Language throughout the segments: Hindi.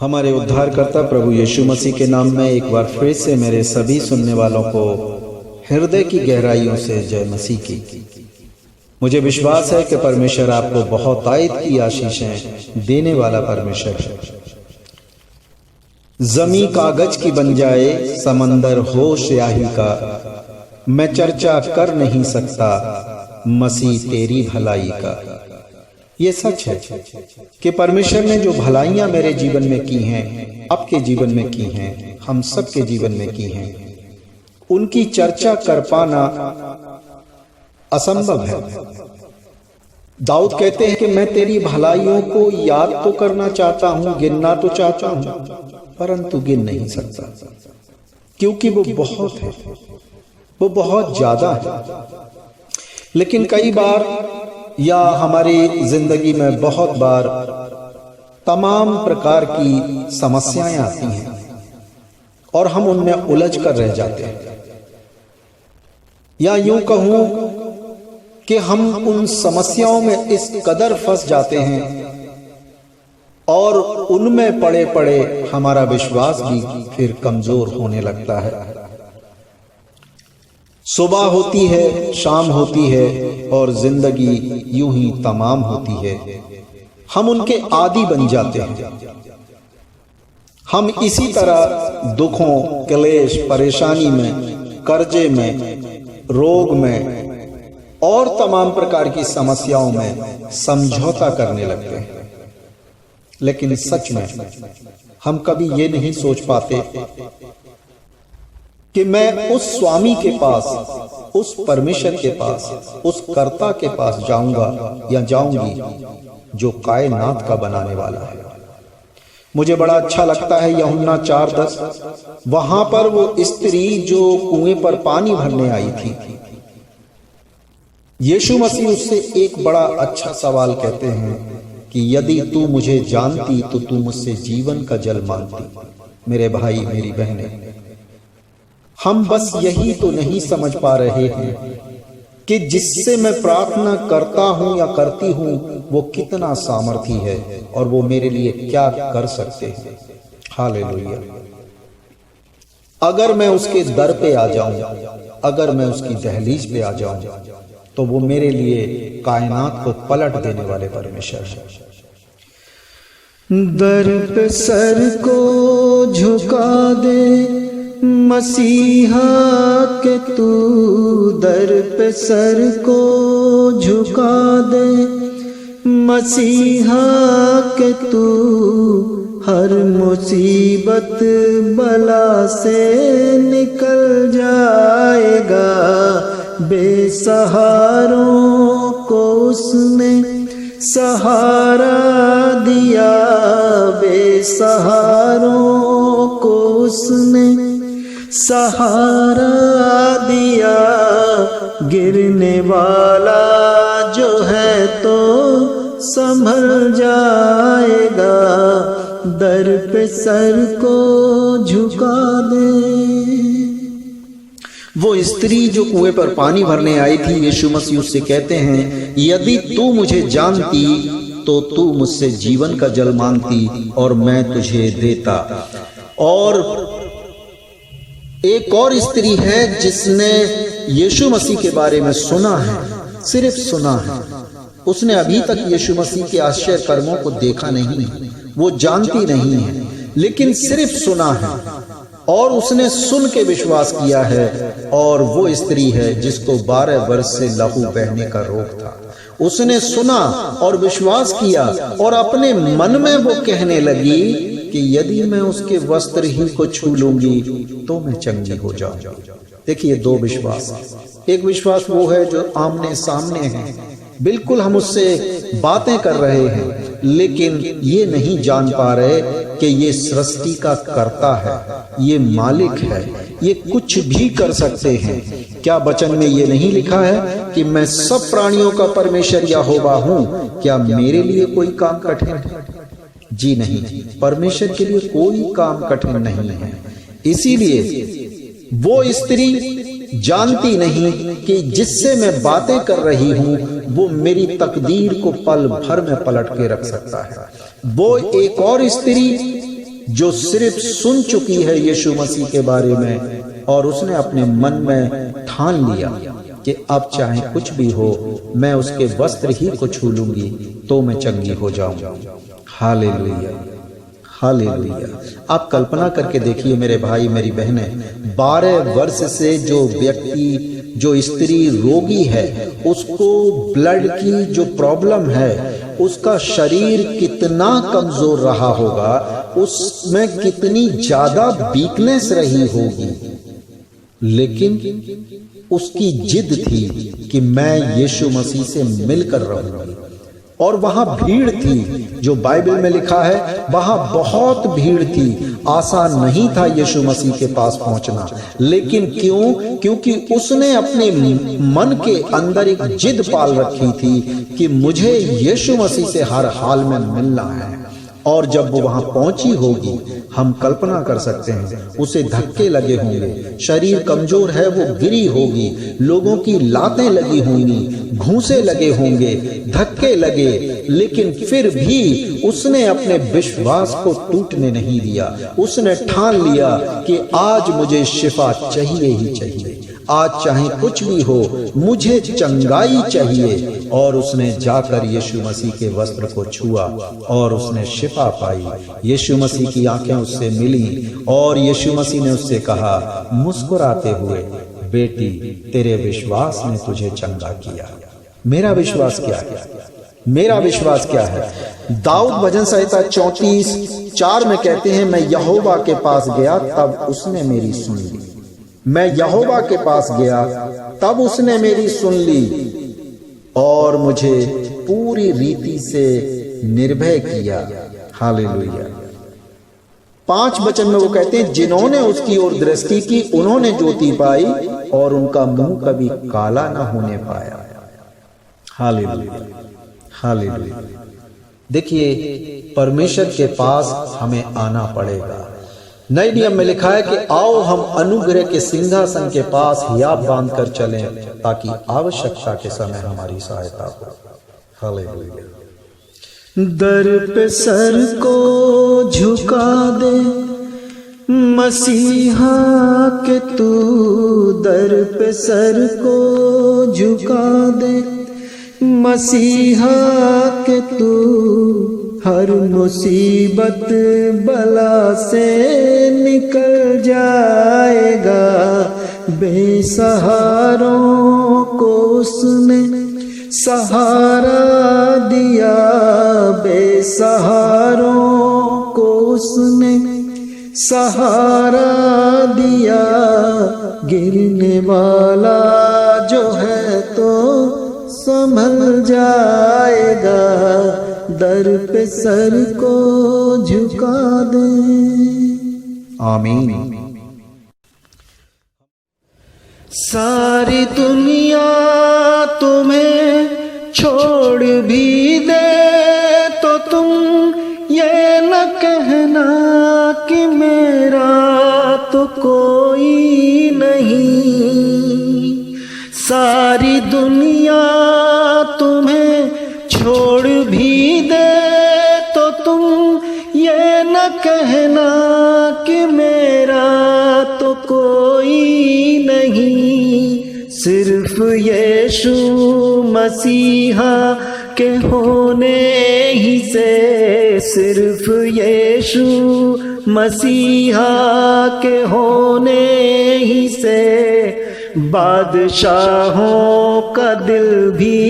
हमारे उद्धारकर्ता प्रभु यीशु मसीह के नाम में एक बार फिर से मेरे सभी सुनने वालों को हृदय की गहराइयों से जय मसीह की। मुझे विश्वास है कि परमेश्वर आपको बहुतायत की आशीषें देने वाला परमेश्वर है। जमी कागज की बन जाए, समंदर हो स्याही का, मैं चर्चा कर नहीं सकता मसीह तेरी भलाई का। ये सच है कि परमेश्वर ने जो भलाइयां मेरे जीवन में की हैं, आपके जीवन में की हैं, हम सब के जीवन में की हैं, उनकी चर्चा कर पाना असंभव है। दाऊद कहते हैं कि मैं तेरी भलाइयों को याद तो करना चाहता हूं, गिनना तो चाहता हूं, परंतु गिन नहीं सकता, क्योंकि वो बहुत है, वो बहुत ज्यादा है। लेकिन कई बार या हमारी जिंदगी में बहुत बार तमाम प्रकार की समस्याएं आती हैं और हम उनमें उलझ कर रह जाते हैं, या यूं कहूं कि हम उन समस्याओं में इस कदर फंस जाते हैं और उनमें पड़े पड़े हमारा विश्वास भी फिर कमजोर होने लगता है। सुबह होती है, शाम होती है और जिंदगी यूं ही तमाम होती है। हम उनके आदी बन जाते हैं। हम इसी तरह दुखों, क्लेश, परेशानी में, कर्जे में, रोग में और तमाम प्रकार की समस्याओं में समझौता करने लगते हैं। लेकिन सच में हम कभी ये नहीं सोच पाते कि मैं उस स्वामी के पास, उस परमेश्वर के पास, उस कर्ता के पास जाऊंगा या जाऊंगी जो कायनात का बनाने वाला है। मुझे बड़ा अच्छा लगता है यूहन्ना 4:10, वहां पर वो स्त्री जो कुएं पर पानी भरने आई थी, यीशु मसीह उससे एक बड़ा अच्छा सवाल कहते हैं कि यदि तू मुझे जानती तो तू मुझसे जीवन का जल मांगती। मेरे भाई, मेरी बहनें, हम बस यही तो नहीं समझ पा रहे हैं कि जिससे मैं प्रार्थना करता हूं या करती हूं वो कितना सामर्थी है और वो मेरे लिए क्या कर सकते हैं। हालेलुया। अगर मैं उसके दर पे आ जाऊं, अगर मैं उसकी दहलीज पे आ जाऊं, तो वो मेरे लिए कायनात को पलट देने वाले परमेश्वर है। दर पे सर को झुका दे मसीहा के तू, दर पे सर को झुका दे मसीहा के तू, हर मुसीबत बला से निकल जाएगा। बेसहारों को उसने सहारा दिया, बेसहारों को उसने सहारा दिया। गिरने वाला जो है तो संभल जाएगा, दर पे सर को झुका दे। वो स्त्री जो कुएं पर पानी भरने आई थी, यीशु मसीह उससे कहते हैं, यदि तू मुझे जानती तो तू मुझसे जीवन का जल मांगती और मैं तुझे देता। और एक और स्त्री है जिसने यीशु मसीह के बारे में सुना है, सिर्फ सुना है। उसने अभी तक यीशु मसीह के आश्चर्य कर्मों को देखा नहीं है, वो जानती नहीं है, लेकिन सिर्फ सुना है और उसने सुन के विश्वास किया है। और वो स्त्री है जिसको 12 वर्ष से लहू बहने का रोग था। उसने सुना और विश्वास किया और अपने मन में वो कहने लगी कि यदि मैं उसके वस्त्र ही को छू लूंगी तो मैं चंगी हो जाऊंगी। देखिए, दो विश्वास। एक विश्वास वो है जो आमने सामने है, बिल्कुल हम उससे बातें कर रहे हैं, लेकिन ये नहीं जान पा रहे कि ये सृष्टि का कर्ता है, ये मालिक है, ये कुछ भी कर सकते हैं। क्या वचन में ये नहीं लिखा है कि मैं सब प्राणियों का परमेश्वर यहोवा हूं? क्या मेरे लिए कोई काम कठिन है? जी नहीं, परमेश्वर के लिए कोई काम कठिन नहीं है। इसीलिए वो स्त्री जानती नहीं कि जिससे मैं बातें कर रही हूं वो मेरी तकदीर को पल भर में पलट के रख सकता है। वो एक और स्त्री जो सिर्फ सुन चुकी है यीशु मसीह के बारे में और उसने अपने मन में ठान लिया कि अब चाहे कुछ भी हो मैं उसके वस्त्र ही को छू लूंगी तो मैं चंगी हो जाऊंगा। Hallelujah, hallelujah. आप कल्पना करके देखिए मेरे भाई मेरी बहनें, 12 वर्ष से जो व्यक्ति जो स्त्री रोगी है उसको ब्लड की जो प्रॉब्लम है उसका शरीर कितना कमजोर रहा होगा, उसमें कितनी ज्यादा वीकनेस रही होगी, लेकिन उसकी जिद थी कि मैं यीशु मसीह से मिलकर रहूंगी। और वहां भीड़ थी, जो बाइबल में लिखा है वहां बहुत भीड़ थी, आसान नहीं था यीशु मसीह के पास पहुंचना। लेकिन क्यों? क्योंकि उसने अपने मन के अंदर एक जिद पाल रखी थी कि मुझे यीशु मसीह से हर हाल में मिलना है। और जब वो वहां पहुंची होगी, हम कल्पना कर सकते हैं उसे धक्के लगे होंगे, शरीर कमजोर है वो गिरी होगी, लोगों की लातें लगी होंगी, घूंसे लगे होंगे, धक्के लगे, लेकिन फिर भी उसने अपने विश्वास को टूटने नहीं दिया। उसने ठान लिया कि आज मुझे शिफा चाहिए ही चाहिए, आज चाहे कुछ भी हो मुझे चंगाई चाहिए। और उसने जाकर यीशु मसीह के वस्त्र को छुआ और उसने शिफा पाई। यीशु मसीह की आंखें उससे मिली और यीशु मसीह ने उससे कहा मुस्कुराते हुए, बेटी तेरे विश्वास ने तुझे चंगा किया। मेरा विश्वास क्या है? मेरा विश्वास क्या है? दाऊद भजन संहिता 34:4 में कहते हैं, मैं यहोवा के पास गया तब उसने मेरी सुन ली। मैं यहोवा के पास गया तब उसने मेरी सुन ली और मुझे पूरी रीति से निर्भय किया। हालेलुया। 5 वचन में वो कहते हैं, जिन्होंने उसकी ओर दृष्टि की उन्होंने ज्योति पाई और उनका मुंह कभी काला ना होने पाया। Hallelujah, hallelujah. देखिए, परमेश्वर के पास हमें आना पड़ेगा। नए नियम में लिखा है कि आओ हम अनुग्रह के सिंहासन के पास हियाब बांध कर चलें ताकि आवश्यकता के समय हमारी सहायता हो। हालेलुया। दर पे सर को झुका दे मसीहा के तू, दर पे सर को झुका दे मसीहा के तू, हर मुसीबत बला से निकल जाएगा। बेसहारों को उसने सहारा दिया, बेसहारों को उसने सहारा दिया। गिरने वाला जो है तो संभल जाएगा, दर पे सर को झुका दे। आमीन। सारी दुनिया तुम्हें छोड़ भी दे तो तुम ये न कहना कि मेरा तो कोई नहीं। सारी दुनिया तुम्हें छोड़ भी दे तो तुम ये न कहना कि मेरा तो कोई नहीं। सिर्फ यीशु मसीहा के होने ही से, सिर्फ यीशु मसीहा के होने ही से बादशाहों का दिल भी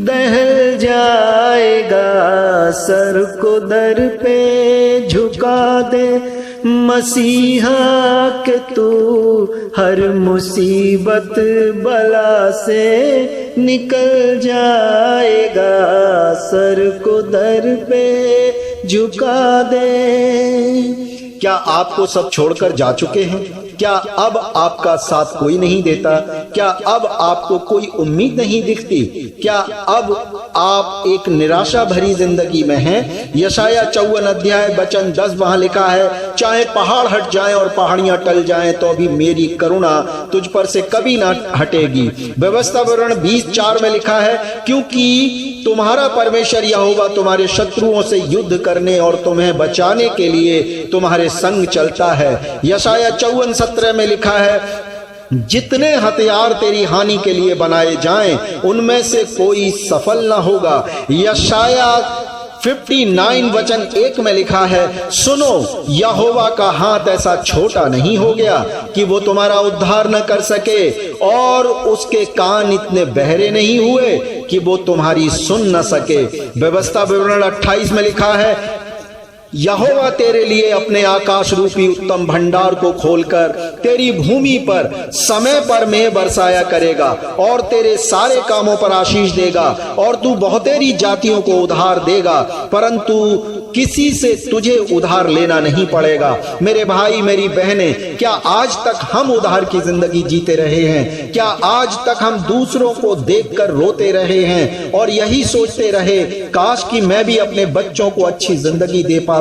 दहल जाएगा। सर को दर पे झुका दे मसीहा के तू, हर मुसीबत बला से निकल जाएगा। सर को दर पे झुका दे। क्या आपको सब छोड़कर जा चुके हैं? क्या अब आपका साथ कोई नहीं देता? क्या अब आपको कोई उम्मीद नहीं दिखती? क्या अब आप एक निराशा भरी जिंदगी में हैं? यशाया 54 अध्याय वचन 10 वहां लिखा है, चाहे पहाड़ हट जाएं और पहाड़ियां टल जाएं तो भी मेरी करुणा तुझ पर से कभी ना हटेगी। व्यवस्था विवरण 20:4 में लिखा है, क्योंकि तुम्हारा परमेश्वर यहोवा तुम्हारे शत्रुओं से युद्ध करने और तुम्हें बचाने के लिए तुम्हारे संग चलता है। यशाया 54:17 में लिखा है, जितने हथियार तेरी हानि के लिए बनाए जाएं उनमें से कोई सफल न होगा। यशाया 59 वचन 1 में लिखा है, सुनो, यहोवा का हाथ ऐसा छोटा नहीं हो गया कि वो तुम्हारा उद्धार न कर सके, और उसके कान इतने बहरे नहीं हुए कि वो तुम्हारी सुन न सके। व्यवस्था विवरण 28 में लिखा है, यहोवा तेरे लिए अपने आकाश रूपी उत्तम भंडार को खोलकर तेरी भूमि पर समय पर मेघ बरसाया करेगा और तेरे सारे कामों पर आशीष देगा, और तू बहुतेरी जातियों को उधार देगा, परंतु किसी से तुझे उधार लेना नहीं पड़ेगा। मेरे भाई मेरी बहनें, क्या आज तक हम उधार की जिंदगी जीते रहे हैं? क्या आज तक हम दूसरों को देखकर रोते रहे हैं और यही सोचते रहे, काश कि मैं भी अपने बच्चों को अच्छी जिंदगी दे पाता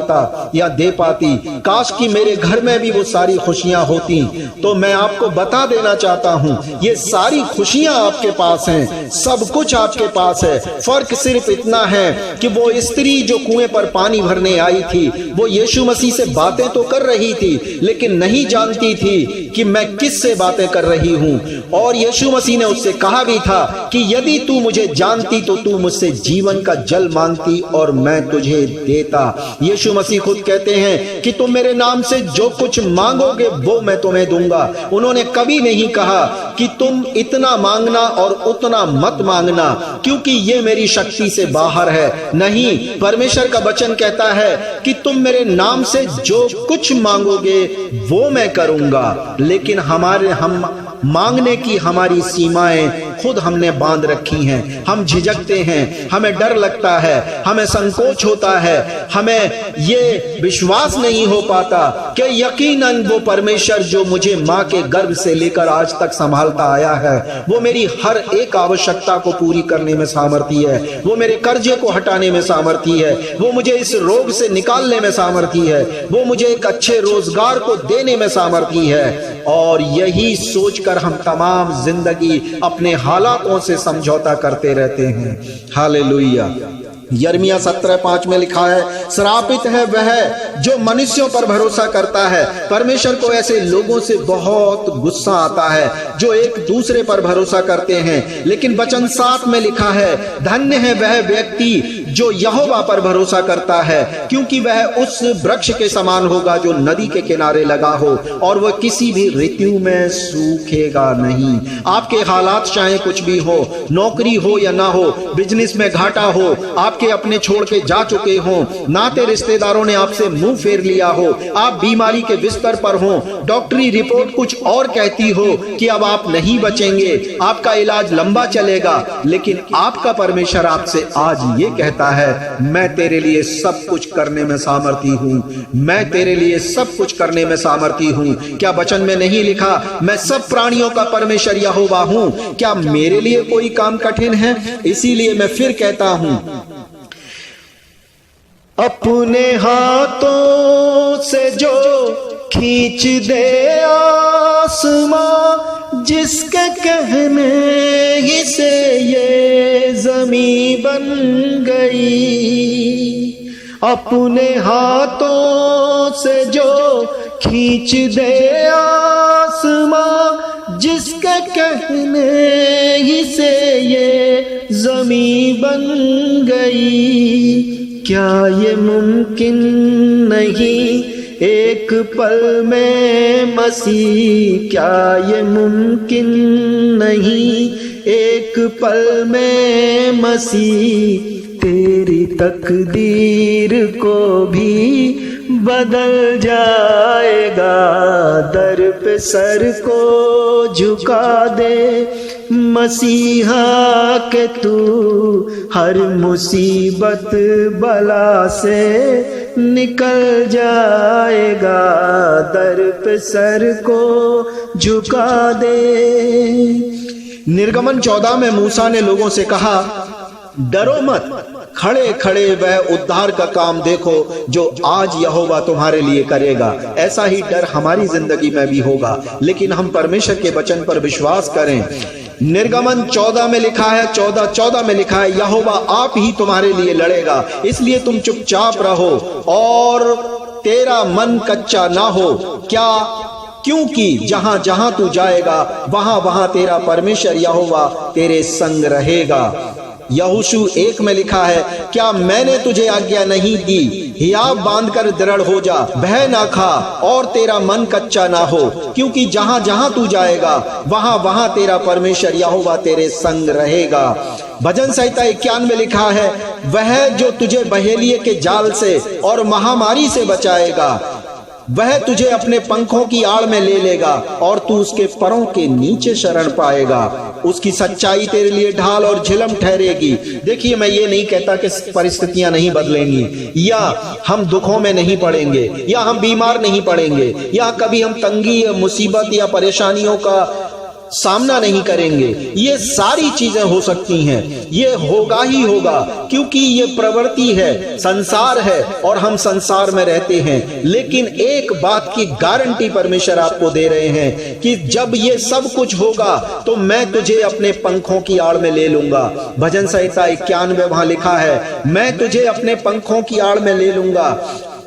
या दे पाती, काश कि मेरे घर में भी वो सारी खुशियां होती? तो मैं आपको बता देना चाहता हूं, ये सारी खुशियां आपके पास हैं, सब कुछ आपके पास है। फर्क सिर्फ इतना है कि वो स्त्री जो कुएं पर पानी भरने आई थी, वो यीशु मसीह से बातें तो कर रही थी, लेकिन नहीं जानती थी कि मैं किस से बातें कर रही हूं। और यीशु मसीह ने उससे कहा भी था कि यदि तू मुझे जानती तो तू मुझसे जीवन का जल मांगती और मैं तुझे देता। यीशु मसीह खुद कहते हैं कि तुम मेरे नाम से जो कुछ मांगोगे वो मैं तुम्हें दूंगा। उन्होंने कभी नहीं कहा कि तुम इतना मांगना और उतना मत मांगना, क्योंकि ये मेरी शक्ति से बाहर है। नहीं, परमेश्वर का वचन कहता है कि तुम मेरे नाम से जो कुछ मांगोगे वो मैं करूंगा। लेकिन हम मांगने की हमारी सीमाएं खुद हमने बांध रखी हैं। हम झिझकते हैं, हमें डर लगता है, हमें संकोच होता है, हमें ये विश्वास नहीं हो पाता कि यकीनन वो परमेश्वर जो मुझे मां के गर्भ से लेकर आज तक संभालता आया है, वो मेरी हर एक आवश्यकता को पूरी करने में सामर्थी है, वो मेरे कर्जे को हटाने में सामर्थी है, वो मुझे इस रोग से निकालने में सामर्थी है, वो मुझे एक अच्छे रोजगार को देने में सामर्थी है। और यही सोचकर हम तमाम जिंदगी अपने हालातों से समझौता करते रहते हैं। हालेलुया। यिर्मयाह 17:5 में लिखा है, श्रापित है वह जो मनुष्यों पर भरोसा करता है। परमेश्वर को ऐसे लोगों से बहुत गुस्सा आता है जो एक दूसरे पर भरोसा करते हैं। लेकिन वचन 7 में लिखा है, धन्य है वह व्यक्ति जो यहोवा पर भरोसा करता है, क्योंकि वह उस वृक्ष के समान होगा जो नदी के किनारे लगा हो और वह किसी भी ऋतु में सूखेगा नहीं। आपके हालात चाहे कुछ भी हो, नौकरी हो या ना हो, बिजनेस में घाटा हो, आपके अपने छोड़ के जा चुके हो, नाते रिश्तेदारों ने आपसे मुंह फेर लिया हो, आप बीमारी के बिस्तर पर हो, डॉक्टरी रिपोर्ट कुछ और कहती हो कि अब आप नहीं बचेंगे, आपका इलाज लंबा चलेगा, लेकिन आपका परमेश्वर आपसे आज ये कहता है, मैं तेरे लिए सब कुछ करने में सामर्थी हूं, मैं तेरे लिए सब कुछ करने में सामर्थी हूं। क्या वचन में नहीं लिखा, मैं सब प्राणियों का परमेश्वर यहोवा हूं? क्या मेरे लिए कोई काम कठिन है? इसीलिए मैं फिर कहता हूं, अपने हाथों से जो खींच दे आसमां, जिसके कहने ही से ये जमीन बन गई। अपने हाथों से जो खींच दे आसमां, जिसके कहने ही से ये जमीन बन गई। क्या ये मुमकिन नहीं एक पल में मसीह, क्या ये मुमकिन नहीं एक पल में मसीह, तेरी तकदीर को भी बदल जाएगा। दर पे सर को झुका दे मसीहा के तू, हर मुसीबत बला से निकल जाएगा, दर पे सर को झुका दे। निर्गमन 14 में मूसा ने लोगों से कहा, डरो मत, खड़े खड़े वह उद्धार का काम देखो जो आज यहोवा तुम्हारे लिए करेगा। ऐसा ही डर हमारी जिंदगी में भी होगा, लेकिन हम परमेश्वर के वचन पर विश्वास करें। निर्गमन 14 में लिखा है, 14:14 में लिखा है, यहोवा आप ही तुम्हारे लिए लड़ेगा, इसलिए तुम चुपचाप रहो और तेरा मन कच्चा ना हो। क्या? क्योंकि जहां जहां तू जाएगा वहां वहां तेरा परमेश्वर यहोवा तेरे संग रहेगा। यहोशू 1 में लिखा है, क्या मैंने तुझे आज्ञा नहीं दी, हियाव बांधकर दृढ़ हो जा, भय ना खा और तेरा मन कच्चा ना हो, क्योंकि जहां जहां तू जाएगा वहां वहां तेरा परमेश्वर यहोवा तेरे संग रहेगा। भजन संहिता 91 में लिखा है, वह जो तुझे बहेलिए के जाल से और महामारी से बचाएगा, वह तुझे अपने पंखों की आड़ में ले लेगा और तू उसके परों के नीचे शरण पाएगा। उसकी सच्चाई तेरे लिए ढाल और झिलम ठहरेगी। देखिए, मैं ये नहीं कहता कि परिस्थितियां नहीं बदलेंगी, या हम दुखों में नहीं पड़ेंगे, या हम बीमार नहीं पड़ेंगे, या कभी हम तंगी या मुसीबत या परेशानियों का सामना नहीं करेंगे। ये सारी चीजें हो सकती हैं, ये होगा ही होगा, क्योंकि ये प्रवृत्ति है, संसार है और हम संसार में रहते हैं। लेकिन एक बात की गारंटी परमेश्वर आपको दे रहे हैं कि जब ये सब कुछ होगा तो मैं तुझे अपने पंखों की आड़ में ले लूंगा। भजन संहिता 91 वहां लिखा है, मैं तुझे अपने पंखों की आड़ में ले लूंगा,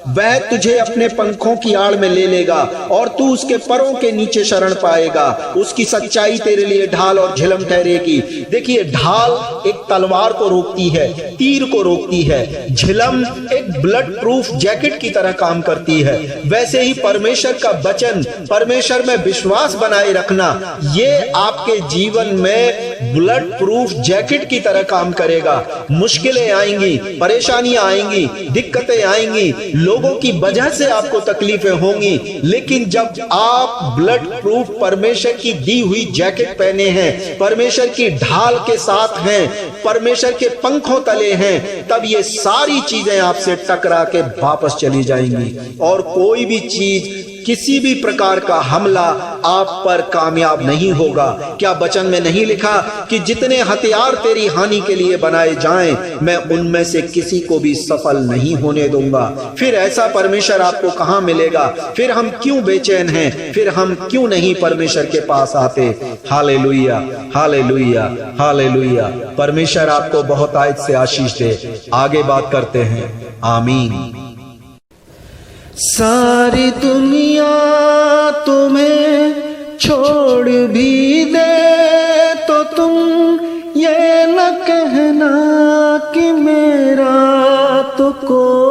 वह तुझे अपने पंखों की आड़ में ले लेगा और तू उसके परों के नीचे शरण पाएगा। उसकी सच्चाई तेरे लिए ढाल और झिलम ठहरेगी। देखिए, ढाल एक तलवार को रोकती है, तीर को रोकती है, झिलम एक बुलेट प्रूफ जैकेट की तरह काम करती है। वैसे ही परमेश्वर का वचन, परमेश्वर में विश्वास बनाए रखना, ये आपके जीवन में बुलेट प्रूफ जैकेट की तरह काम करेगा। मुश्किलें आएंगी, परेशानियां आएंगी, दिक्कतें आएंगी, लोगों की वजह से आपको तकलीफें होंगी, लेकिन जब आप ब्लड प्रूफ परमेश्वर की दी हुई जैकेट पहने हैं, परमेश्वर की ढाल के साथ हैं, परमेश्वर के पंखों तले हैं, तब ये सारी चीजें आपसे टकरा के वापस चली जाएंगी और कोई भी चीज, किसी भी प्रकार का हमला आप पर कामयाब नहीं होगा। क्या वचन में नहीं लिखा कि जितने हथियार तेरी हानि के लिए बनाए जाएं, मैं उनमें से किसी को भी सफल नहीं होने दूंगा। फिर ऐसा परमेश्वर आपको कहां मिलेगा? फिर हम क्यों बेचैन हैं? फिर हम क्यों नहीं परमेश्वर के पास आते? Hallelujah, hallelujah, hallelujah. परमेश्वर आपको बहुत आयत से आशीष दे। आगे बात करते हैं। आमीन। सारी दुनिया तुम्हें छोड़ भी दे तो तुम ये न कहना कि मेरा तो कोई